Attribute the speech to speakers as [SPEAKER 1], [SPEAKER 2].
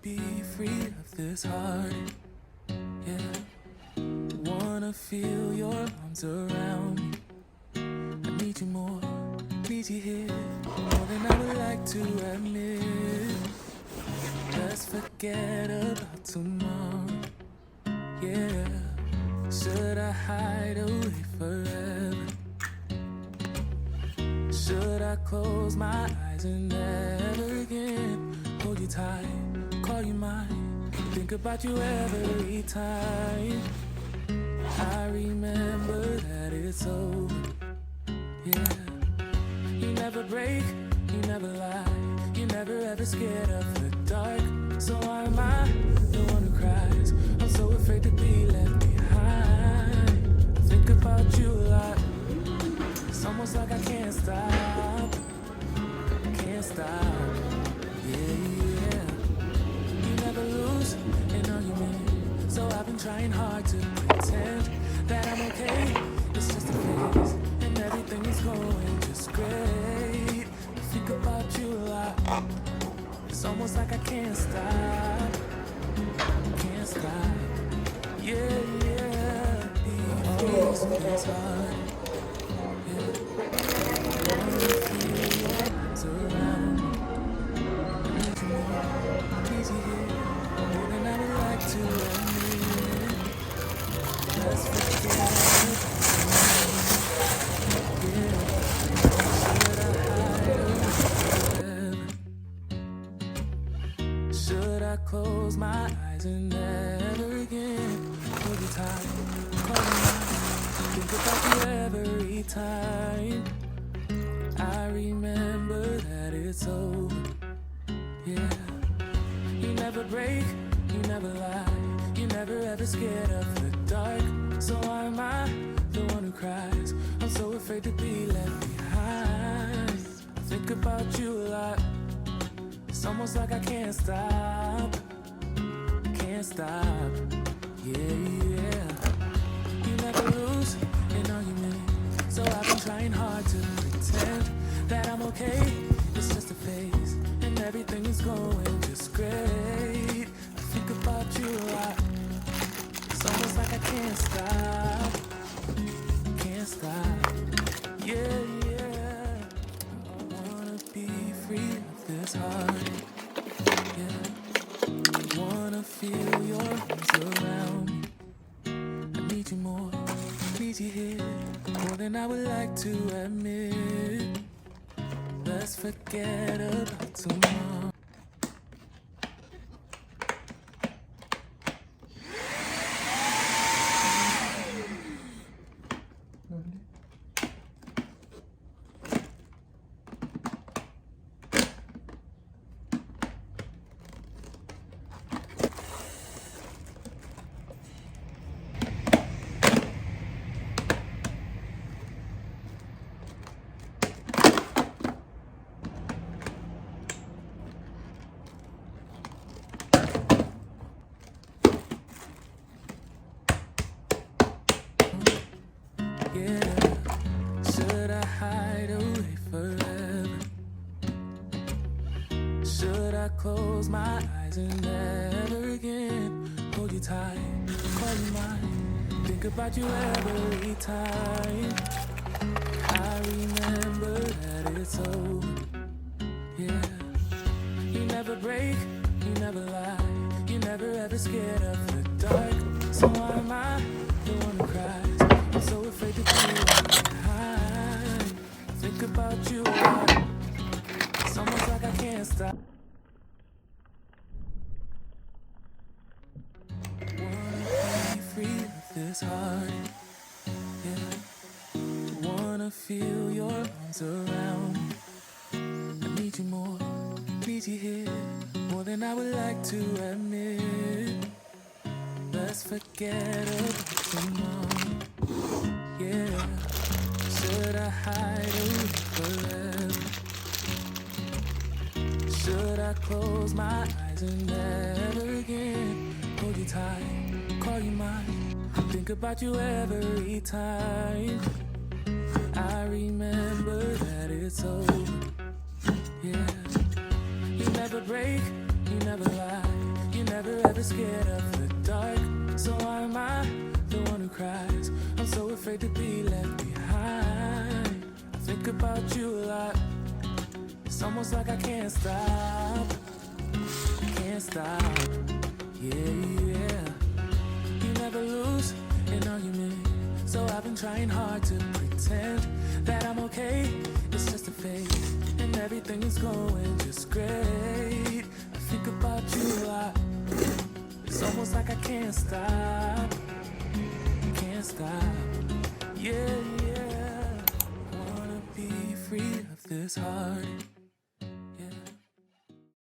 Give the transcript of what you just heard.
[SPEAKER 1] Be free of this heart, yeah. Wanna feel your arms around me. I need you more, need you here, more than I would like to admit. Let's forget about tomorrow, yeah. Should I hide away forever? Should I close my eyes and never again hold you tight? Call you mine, think about you every time. I remember that it's over, yeah. You never break, you never lie, you never ever scared of the dark. So why am I the one who cries? I'm so afraid to be left behind. I think about you a lot, it's almost like I can't stop, can't stop, yeah. Never lose an argument, so I've been trying hard to pretend that I'm okay. It's just a phase, and everything is going just great. I think about you a lot, it's almost like I can't stop, can't stop, yeah, yeah. These days hard, yeah. Wanna feel your arms around me. I need you more, need you here. More than I would like to admit. Let's forget it. Should I close my eyes and never again hold you tight? Call you mine, think about you every time. I remember that it's over, yeah. You never break, you never lie, you never ever scared of the dark. So why am I the one who cries? I'm so afraid to be left behind. I think about you a lot, it's almost like I can't stop, can't stop, yeah, yeah. You never lose an argument, so I've been trying hard to pretend that I'm okay. It's just a phase, and everything is going just great. I think about you a lot, it's almost like I can't stop, can't stop, yeah, yeah. I wanna be free of this heart, yeah. Wanna feel your arms around me. I need you more, need you here, more than I would like to admit. Let's forget about tomorrow. Yeah, should I hide away forever? Should I close my eyes and never again hold you tight, call you mine, think about you every time? I remember that it's over. Yeah, you never break, you never lie, you never ever scared of the dark. So why am I the one who cries? I'm so afraid to be left behind. Think about you a lot. It's almost like I can't stop. Wanna be free of this heart. Yeah. Wanna feel your arms around me. I need you more, need you here, more than I would like to admit. Let's forget about tomorrow. Yeah, should I hide away forever? Should I close my eyes and never again hold you tight, call you mine, think about you every time? I remember that it's over. Yeah, you never break, you never lie, you never ever scared of the dark. So why am I the one who cries? I'm so afraid to be left behind. I think about you a lot. It's almost like I can't stop, can't stop. Yeah, yeah. You never lose an argument, so I've been trying hard to pretend that I'm okay. It's just a phase, and everything is going just great. I think about you a lot. It's almost like I can't stop, can't stop. Yeah, yeah. Wanna be free of this heart.